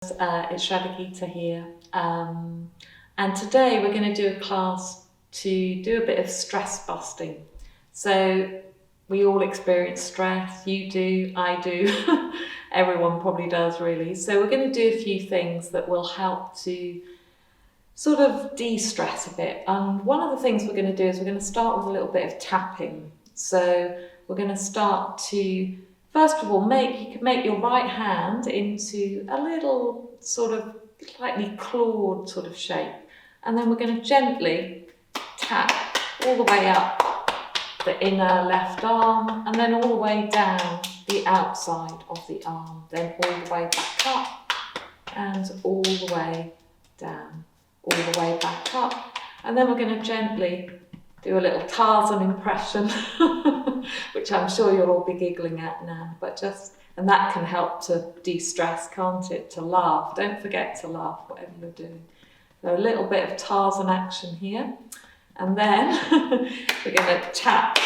It's Sraddhagita here, and today we're going to do a class to do a bit of stress busting. So we all experience stress, you do, I do, everyone probably does really. So we're going to do a few things that will help to sort of de-stress a bit. And one of the things we're going to do is we're going to start with a little bit of tapping. So we're going to start to, first of all, you can make your right hand into a little sort of slightly clawed sort of shape. And then we're going to gently tap all the way up the inner left arm and then all the way down the outside of the arm. Then all the way back up and all the way down, all the way back up. And then we're going to gently do a little Tarzan impression, which I'm sure you'll all be giggling at now, and that can help to de-stress, can't it? To laugh. Don't forget to laugh, whatever you're doing. So a little bit of Tarzan action here. And then we're going to tap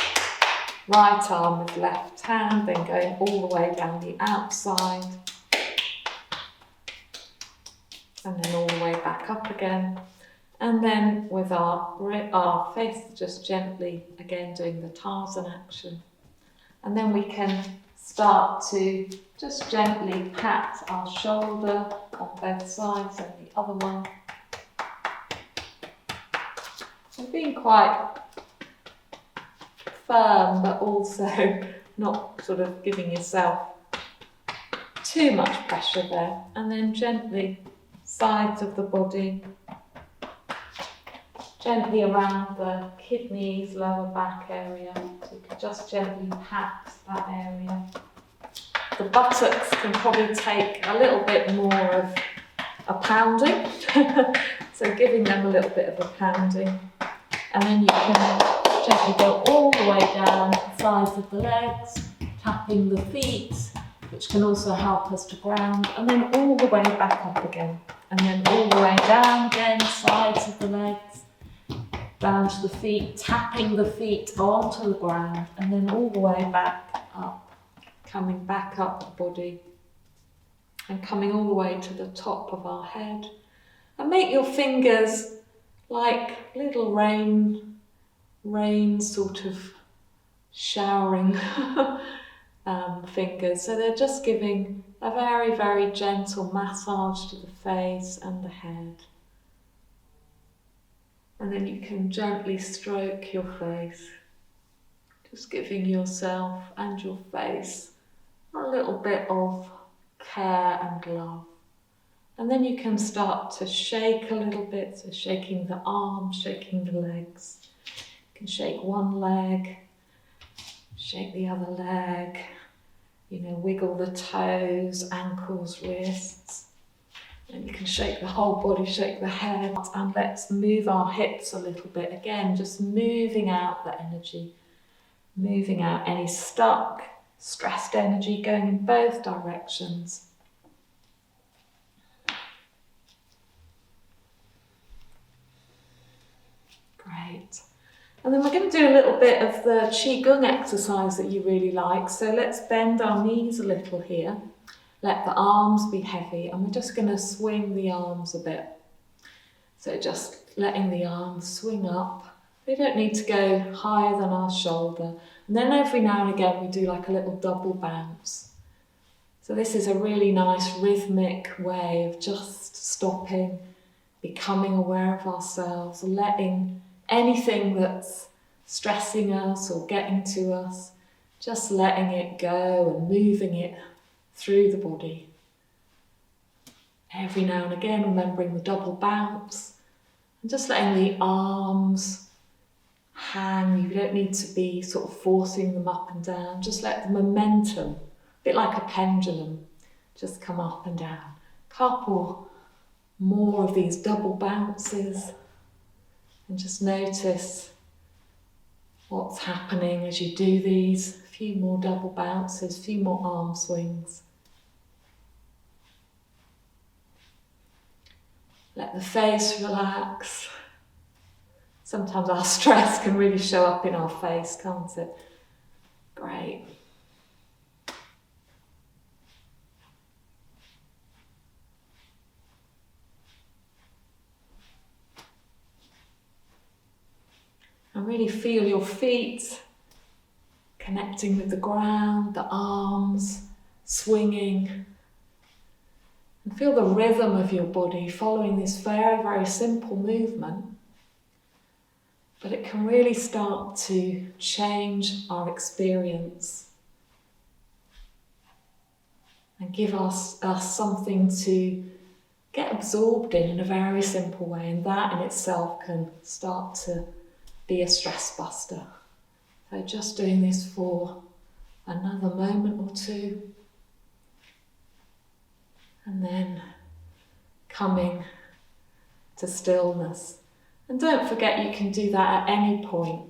right arm with left hand, then going all the way down the outside. And then all the way back up again. And then with our face just gently, again doing the Tarzan action. And then we can start to just gently pat our shoulder on both sides and the other one. So being quite firm, but also not sort of giving yourself too much pressure there. And then gently sides of the body, gently around the kidneys, lower back area. So you can just gently pat that area. The buttocks can probably take a little bit more of a pounding. So giving them a little bit of a pounding. And then you can gently go all the way down the sides of the legs, tapping the feet, which can also help us to ground. And then all the way back up again. And then all the way down again, sides of the legs, down to the feet, tapping the feet onto the ground, and then all the way back up, coming back up the body, and coming all the way to the top of our head. And make your fingers like little rain sort of showering fingers. So they're just giving a very, very gentle massage to the face and the head. And then you can gently stroke your face, just giving yourself and your face a little bit of care and love. And then you can start to shake a little bit, so shaking the arms, shaking the legs. You can shake one leg, shake the other leg, wiggle the toes, ankles, wrists. And you can shake the whole body, shake the head, and let's move our hips a little bit. Again, just moving out the energy, moving out any stuck, stressed energy, going in both directions. Great. And then we're going to do a little bit of the Qigong exercise that you really like. So let's bend our knees a little here. Let the arms be heavy, and we're just going to swing the arms a bit. So just letting the arms swing up. They don't need to go higher than our shoulder. And then every now and again we do like a little double bounce. So this is a really nice rhythmic way of just stopping, becoming aware of ourselves, letting anything that's stressing us or getting to us, just letting it go and moving it through the body. Every now and again, remembering the double bounce and just letting the arms hang. You don't need to be sort of forcing them up and down. Just let the momentum, a bit like a pendulum, just come up and down. Couple more of these double bounces and just notice what's happening as you do these. A few more double bounces, a few more arm swings. Let the face relax. Sometimes our stress can really show up in our face, can't it? Great. really feel your feet connecting with the ground, the arms swinging. And feel the rhythm of your body following this very, very simple movement. But it can really start to change our experience and give us something to get absorbed in a very simple way. And that in itself can start to be a stress buster. So just doing this for another moment or two. And then coming to stillness. And don't forget, you can do that at any point.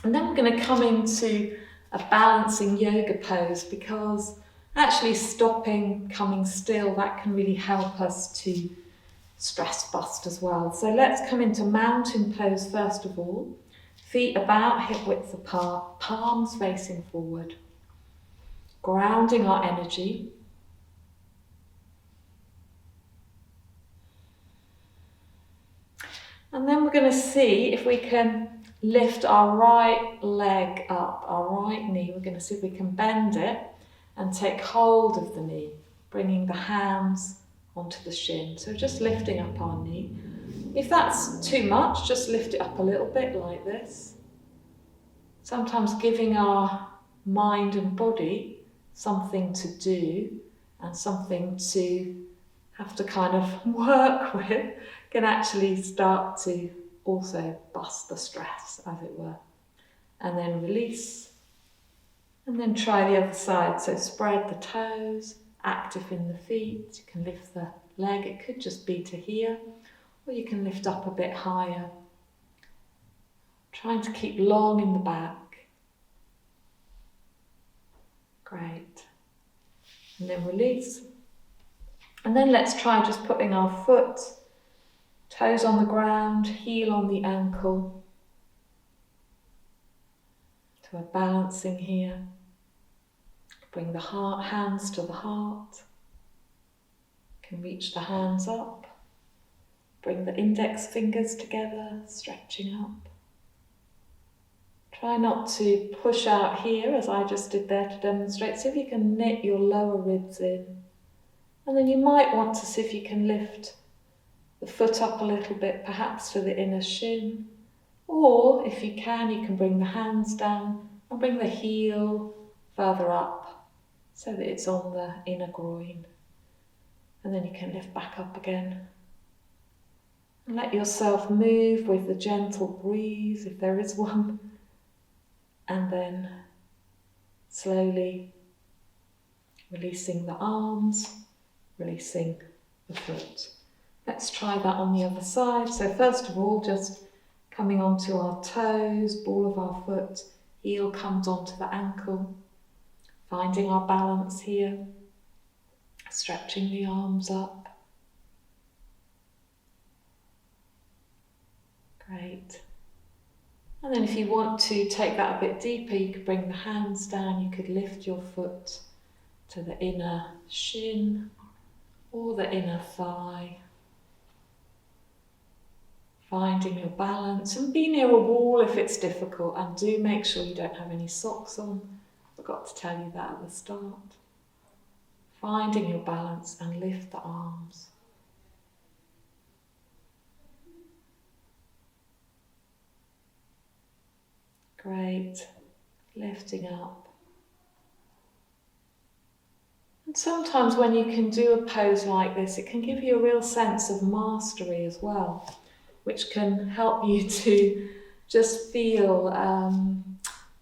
And then we're going to come into a balancing yoga pose, because actually stopping, coming still, that can really help us to stress bust as well. So let's come into mountain pose first of all. Feet about hip width apart, palms facing forward. Grounding our energy. And then we're going to see if we can lift our right leg up, our right knee. We're going to see if we can bend it and take hold of the knee, bringing the hands onto the shin. So just lifting up our knee. If that's too much, just lift it up a little bit like this. Sometimes giving our mind and body something to do and something to have to kind of work with can actually start to also bust the stress, as it were. And then release. And then try the other side. So spread the toes, active in the feet. You can lift the leg. It could just be to here, or you can lift up a bit higher. Trying to keep long in the back. Great. And then release. And then let's try just putting our foot, toes on the ground, heel on the ankle. So we're balancing here. Bring the hands to the heart. You can reach the hands up. Bring the index fingers together, stretching up. Try not to push out here, as I just did there to demonstrate. See if you can knit your lower ribs in. And then you might want to see if you can lift the foot up a little bit, perhaps to the inner shin. Or if you can bring the hands down and bring the heel further up so that it's on the inner groin. And then you can lift back up again. And let yourself move with the gentle breeze, if there is one. And then slowly releasing the arms, releasing the foot. Let's try that on the other side. So first of all, just coming onto our toes, ball of our foot, heel comes onto the ankle, finding our balance here, stretching the arms up. Great. And then if you want to take that a bit deeper, you could bring the hands down, you could lift your foot to the inner shin or the inner thigh. Finding your balance, and be near a wall if it's difficult, and do make sure you don't have any socks on. Forgot to tell you that at the start. Finding your balance and lift the arms. Great. Lifting up. And sometimes when you can do a pose like this, it can give you a real sense of mastery as well, which can help you to just feel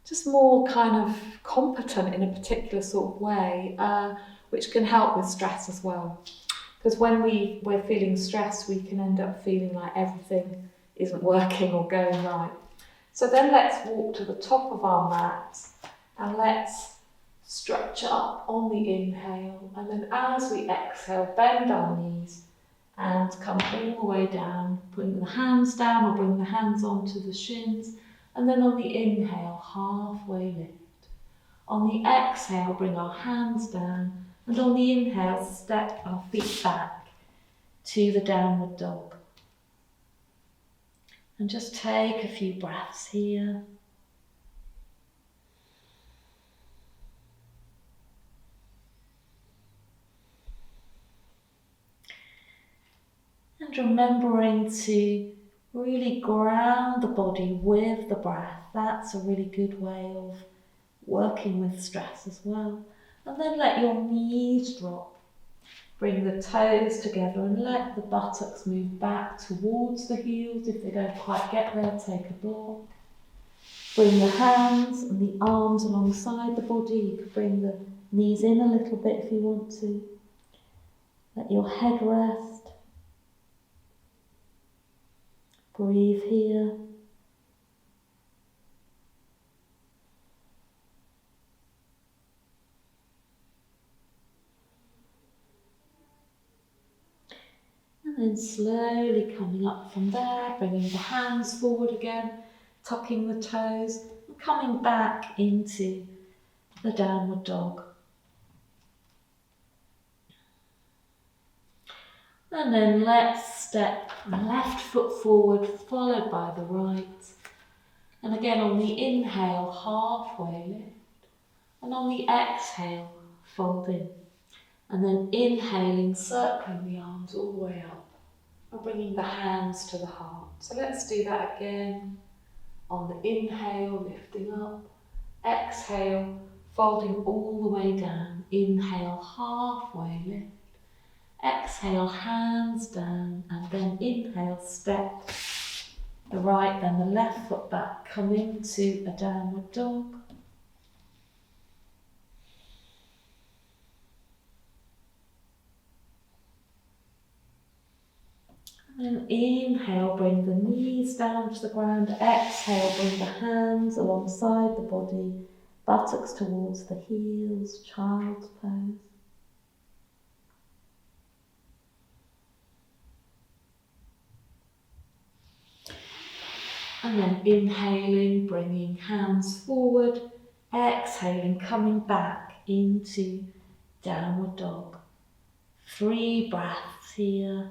just more kind of competent in a particular sort of way, which can help with stress as well. Because when we're feeling stressed, we can end up feeling like everything isn't working or going right. So then let's walk to the top of our mat and let's stretch up on the inhale. And then as we exhale, bend our knees and come all the way down. Bring the hands down or bring the hands onto the shins. And then on the inhale, halfway lift. On the exhale, bring our hands down. And on the inhale, step our feet back to the downward dog. And just take a few breaths here. And remembering to really ground the body with the breath. That's a really good way of working with stress as well. And then let your knees drop. Bring the toes together and let the buttocks move back towards the heels. If they don't quite get there, take a block. Bring the hands and the arms alongside the body. You could bring the knees in a little bit if you want to. Let your head rest. Breathe here. And then slowly coming up from there, bringing the hands forward again, tucking the toes, and coming back into the downward dog. And then let's step the left foot forward, followed by the right. And again on the inhale, halfway lift. And on the exhale, fold in. And then inhaling, circling the arms all the way up. And bringing the hands to the heart. So let's do that again. On the inhale, lifting up. Exhale, folding all the way down. Inhale, halfway lift. Exhale, hands down, and then inhale, step the right, then the left foot back, come into a downward dog. And then inhale, bring the knees down to the ground. Exhale, bring the hands alongside the body, buttocks towards the heels, child's pose. And then inhaling, bringing hands forward, exhaling, coming back into downward dog. 3 breaths here.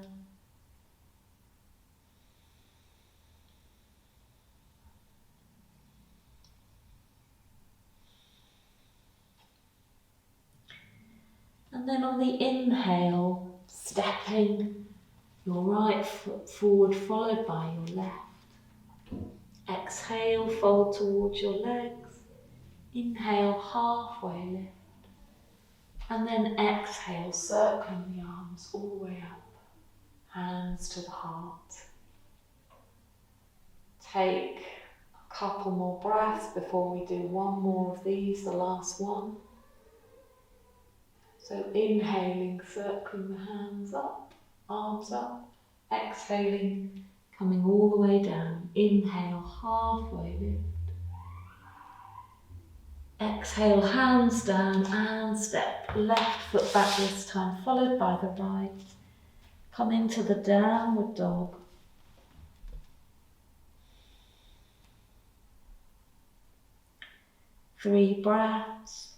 And then on the inhale, stepping your right foot forward, followed by your left. Exhale, fold towards your legs. Inhale, halfway lift. And then exhale, circling the arms all the way up. Hands to the heart. Take a couple more breaths before we do one more of these, the last one. So inhaling, circling the hands up, arms up. Exhaling, coming all the way down. Inhale, halfway lift. Exhale, hands down and step left foot back this time, followed by the right. Come into the downward dog. Three breaths.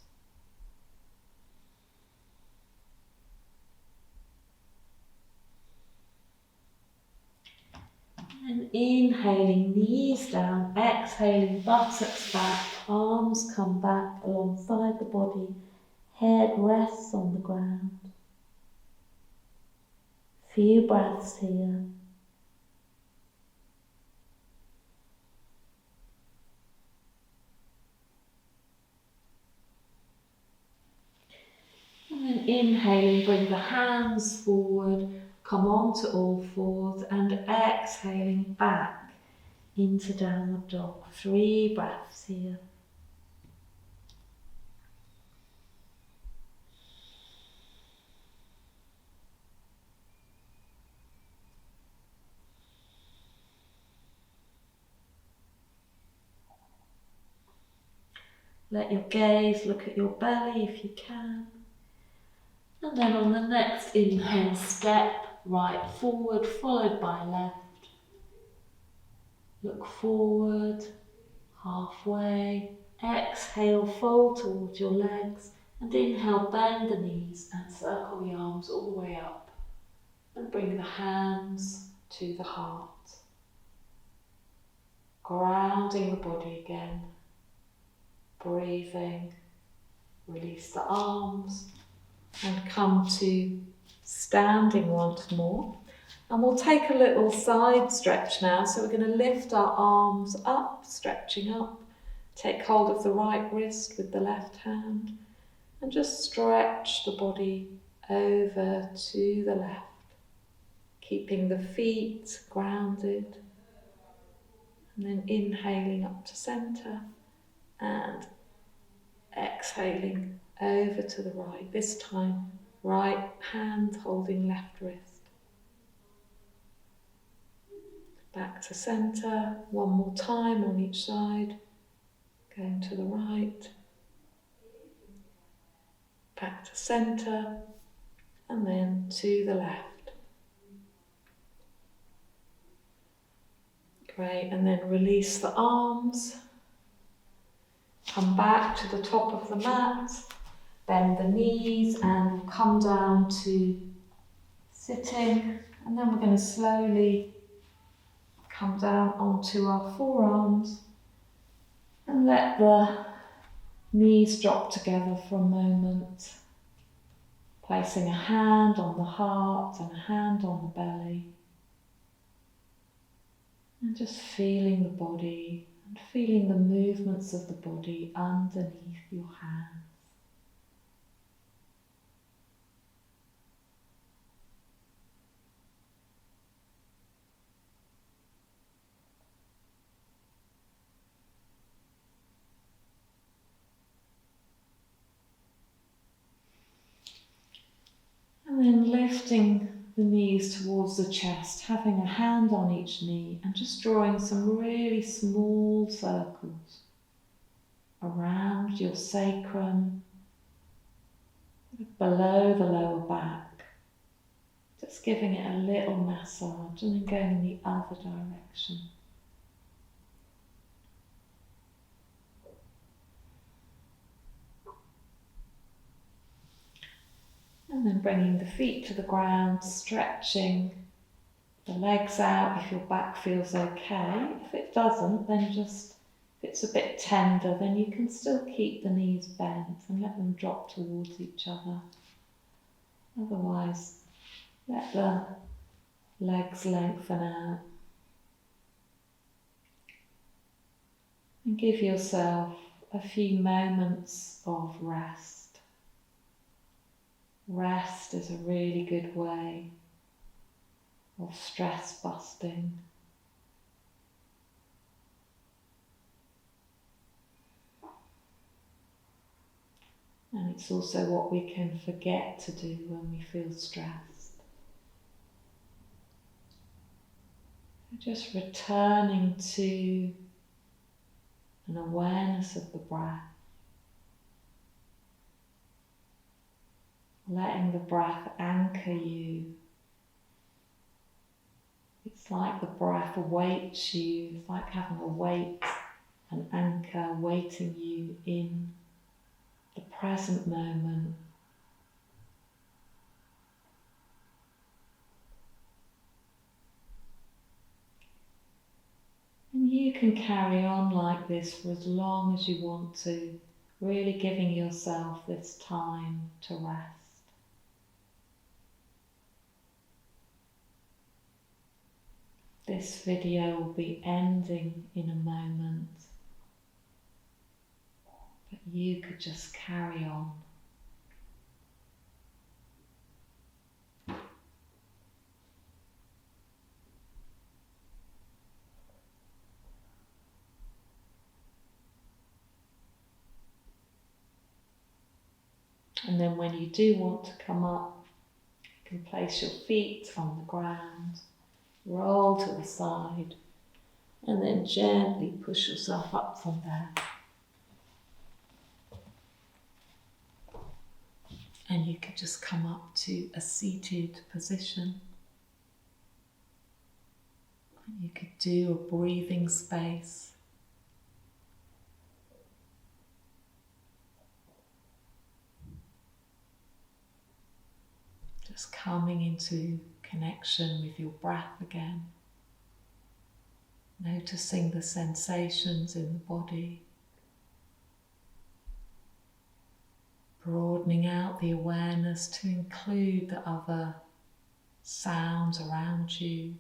And inhaling, knees down, exhaling, buttocks back, arms come back alongside the body, head rests on the ground. Few breaths here. And then inhaling, bring the hands forward, come onto all fours, and exhaling back into downward dog. 3 breaths here. Let your gaze look at your belly if you can. And then on the next inhale, step right forward, followed by left. Look forward, halfway. Exhale, fold towards your legs. And inhale, bend the knees and circle the arms all the way up. And bring the hands to the heart. grounding the body again, breathing, release the arms and come to standing once more. And we'll take a little side stretch now. So we're going to lift our arms up, stretching up. Take hold of the right wrist with the left hand and just stretch the body over to the left, keeping the feet grounded. And then inhaling up to centre and exhaling over to the right. This time, right hand holding left wrist. Back to centre, one more time on each side. Going to the right. Back to centre and then to the left. Great, and then release the arms. Come back to the top of the mat. Bend the knees and come down to sitting. And then we're going to slowly come down onto our forearms and let the knees drop together for a moment, placing a hand on the heart and a hand on the belly, and just feeling the body and feeling the movements of the body underneath your hands. And then lifting the knees towards the chest, having a hand on each knee and just drawing some really small circles around your sacrum, below the lower back, just giving it a little massage and then going in the other direction. And then bringing the feet to the ground, stretching the legs out if your back feels okay. If it doesn't, then just, if it's a bit tender, then you can still keep the knees bent and let them drop towards each other. Otherwise, let the legs lengthen out. And give yourself a few moments of rest. Rest is a really good way of stress busting. And it's also what we can forget to do when we feel stressed. Just returning to an awareness of the breath. Letting the breath anchor you. It's like the breath awaits you. It's like having a weight, an anchor waiting you in the present moment. And you can carry on like this for as long as you want to, really giving yourself this time to rest. This video will be ending in a moment, but you could just carry on. And then when you do want to come up, you can place your feet on the ground, roll to the side, and then gently push yourself up from there. And you can just come up to a seated position. You could do a breathing space. Just coming into connection with your breath again. Noticing the sensations in the body. Broadening out the awareness to include the other sounds around you,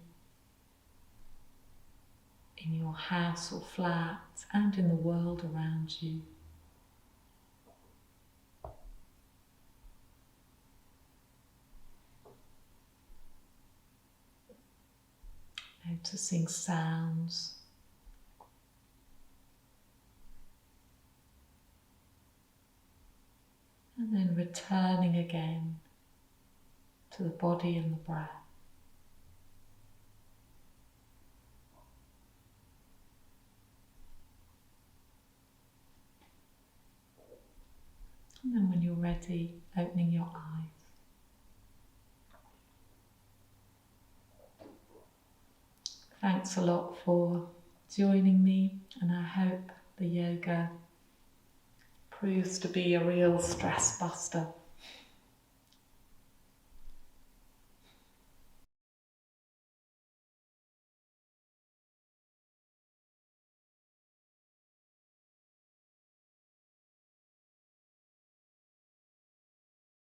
in your house or flat, and in the world around you. Noticing sounds. And then returning again to the body and the breath. And then when you're ready, opening your eyes. Thanks a lot for joining me, and I hope the yoga proves to be a real stress buster.